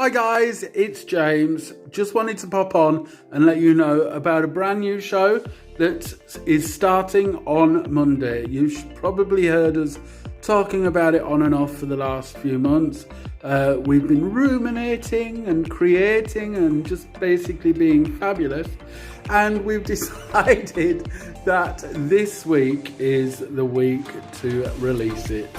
Hi guys, it's James. Just wanted to pop on and let you know about a brand new show that is starting on Monday. You've probably heard us talking about it on and off for the last few months. We've been ruminating and creating and just basically being fabulous. And we've decided that this week is the week to release it.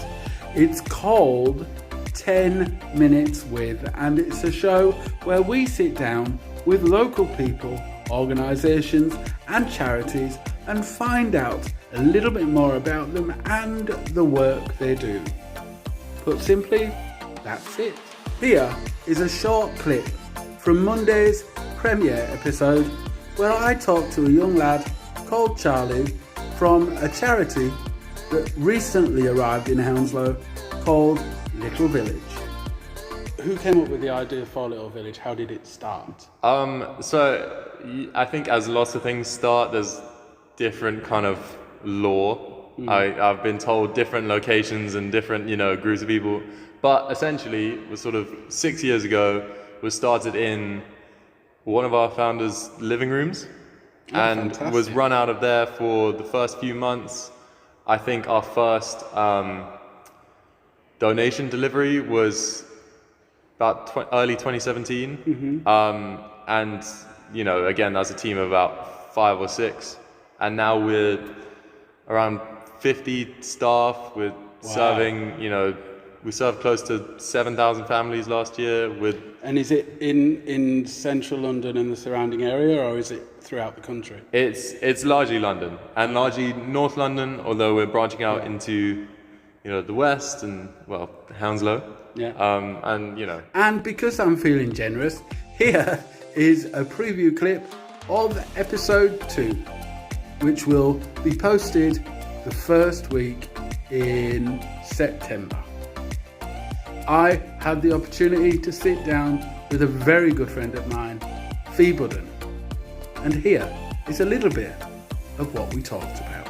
It's called 10 Minutes With, and it's a show where we sit down with local people, organisations and charities and find out a little bit more about them and the work they do. Put simply, that's it. Here is a short clip from Monday's premiere episode where I talked to a young lad called Charlie from a charity that recently arrived in Hounslow called Little Village. Who came up with the idea for Little Village? How did it start? So I think as lots of things start, there's different kind of lore. I've been told different locations and different, groups of people. But essentially, it was sort of 6 years ago, was started in one of our founders' living rooms and fantastic. Was run out of there for the first few months. I think our first donation delivery was about early 2017. And, again, as a team of about 5 or 6. And now we're around 50 staff with serving, we served close to 7,000 families last year with... And is it in central London and the surrounding area, or is it throughout the country? It's largely London, and largely North London, although we're branching out into, the West and, Hounslow. Yeah. And, because I'm feeling generous, here is a preview clip of episode 2, which will be posted the first week in September. I had the opportunity to sit down with a very good friend of mine, Fee Budden. And here is a little bit of what we talked about.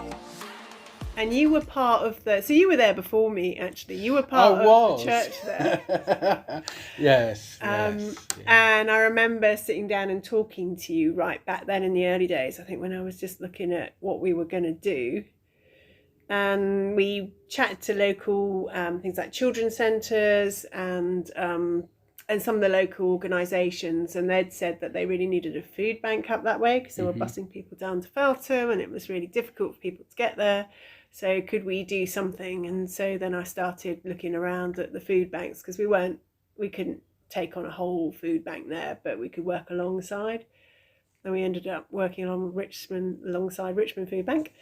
And you were part of so you were there before me, actually. You were part of the church there. Yes. And I remember sitting down and talking to you right back then in the early days, I think when I was just looking at what we were going to do. And we chatted to local things like children's centres and some of the local organisations, and they'd said that they really needed a food bank up that way because they were busing people down to Feltham and it was really difficult for people to get there. So could we do something? And so then I started looking around at the food banks because we couldn't take on a whole food bank there, but we could work alongside. And we ended up working alongside Richmond Food Bank.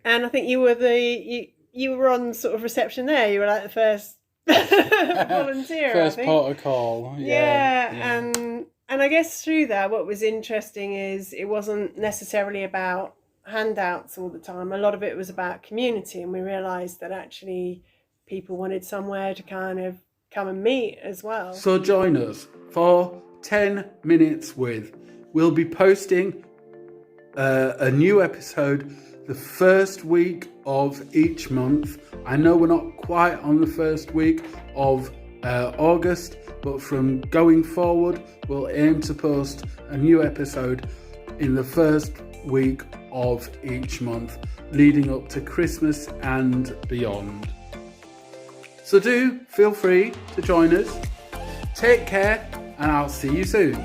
And I think you were you were on sort of reception there. You were like the first volunteer. First I think. port of call. Yeah. And I guess through that, what was interesting is it wasn't necessarily about handouts all the time. A lot of it was about community, and we realised that actually people wanted somewhere to kind of come and meet as well. So join us for 10 Minutes With. We'll be posting a new episode the first week of each month. I know we're not quite on the first week of August, but from going forward, we'll aim to post a new episode in the first week of each month, leading up to Christmas and beyond. So do feel free to join us. Take care, and I'll see you soon.